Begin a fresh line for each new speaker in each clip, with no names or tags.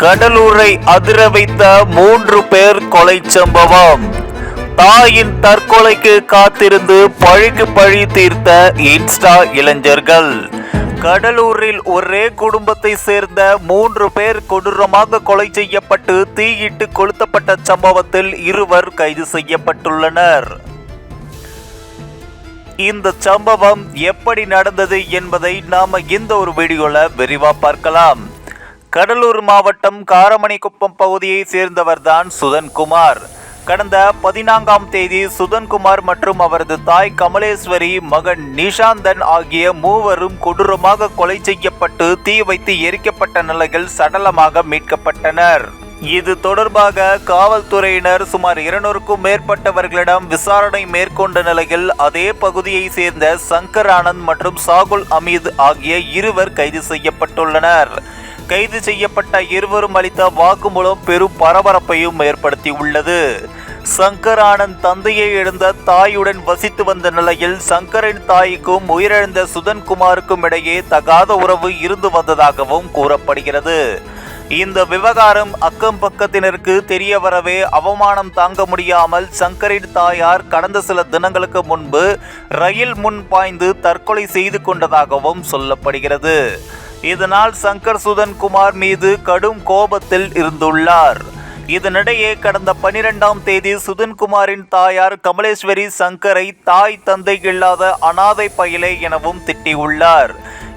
கடலூரை அதிர வைத்த 3 பேர் கொலை சம்பவம். தாயின் தற்கொலைக்கு காத்திருந்து பழிக்கு பழி தீர்த்த இன்ஸ்டா இளைஞர்கள். கடலூரில் ஒரே குடும்பத்தை சேர்ந்த 3 பேர் கொடூரமாக கொலை செய்யப்பட்டு தீயிட்டு கொளுத்தப்பட்ட சம்பவத்தில் 2 கைது செய்யப்பட்டுள்ளனர். இந்த சம்பவம் எப்படி நடந்தது என்பதை நாம இந்த ஒரு வீடியோல விரிவா பார்க்கலாம். கடலூர் மாவட்டம் காரமணிக்குப்பம் பகுதியை சேர்ந்தவர்தான் சுதன்குமார். கடந்த 14ஆம் தேதி சுதன்குமார் மற்றும் அவரது தாய் கமலேஸ்வரி, மகன் நிஷாந்தன் ஆகிய 3 கொடூரமாக கொலை செய்யப்பட்டு தீ வைத்து எரிக்கப்பட்ட நிலையில் சடலமாக மீட்கப்பட்டனர். இது தொடர்பாக காவல்துறையினர் சுமார் 200க்கும் மேற்பட்டவர்களிடம் விசாரணை மேற்கொண்ட நிலையில் அதே பகுதியை சேர்ந்த சங்கர் ஆனந்த் மற்றும் சாகுல் அமீத் ஆகிய 2 கைது செய்யப்பட்டுள்ளனர். கைது செய்யப்பட்ட 2 அளித்த வாக்குமூலம் பெரும் பரபரப்பையும் ஏற்படுத்தியுள்ளது. சங்கர் ஆனந்த் தந்தையை இழந்த தாயுடன் வசித்து வந்த நிலையில் சங்கரின் தாய்க்கும் உயிரிழந்த சுதன்குமாருக்கும் இடையே தகாத உறவு இருந்து வந்ததாகவும் கூறப்படுகிறது. இந்த விவகாரம் அக்கம் பக்கத்தினருக்கு தெரிய வரவே அவமானம் தாங்க முடியாமல் சங்கரின் தாயார் கடந்த சில தினங்களுக்கு முன்பு ரயில் முன் பாய்ந்து தற்கொலை செய்து கொண்டதாகவும் சொல்லப்படுகிறது. இதனால் சங்கர் சுதன்குமார் மீது கடும் கோபத்தில் இருந்துள்ளார். இதனிடையே கடந்த 12ஆம் தேதி சுதன்குமாரின் தாயார் கமலேஸ்வரி சங்கரை தாய் தந்தை இல்லாத அனாதை பயலே எனவும் திட்டியுள்ளார்.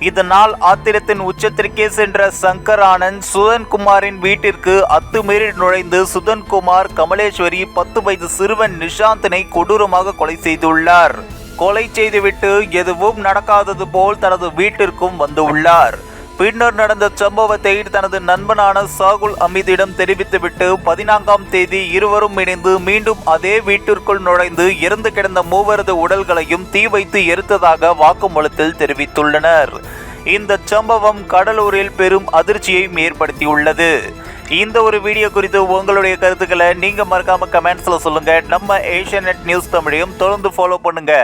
இதனால் ஆத்திரத்தின் உச்சத்திற்கே சென்ற சங்கர் ஆனந்த் சுதன்குமாரின் வீட்டிற்கு அத்துமீறி நுழைந்து சுதன்குமார், கமலேஸ்வரி, 10 வயது சிறுவன் நிஷாந்தனை கொடூரமாக கொலை செய்துள்ளார். கொலை செய்துவிட்டு எதுவும் நடக்காதது போல் தனது வீட்டிற்கும் வந்துள்ளார். பின்னர் நடந்த சம்பவத்தை தனது நண்பனான சாகுல் அமீதிடம் தெரிவித்துவிட்டு 14ஆம் தேதி 2 இணைந்து மீண்டும் அதே வீட்டிற்குள் நுழைந்து இறந்து கிடந்த 3 உடல்களையும் தீ வைத்து எரித்ததாக வாக்குமூலத்தில் தெரிவித்துள்ளனர். இந்த சம்பவம் கடலூரில் பெரும் அதிர்ச்சியை ஏற்படுத்தியுள்ளது. இந்த ஒரு வீடியோ குறித்து உங்களுடைய கருத்துக்களை நீங்க மறக்காம கமெண்ட்ஸ்ல சொல்லுங்க. நம்ம ஏஷியா நெட் நியூஸ் தமிழையும் தொடர்ந்து ஃபாலோ பண்ணுங்க.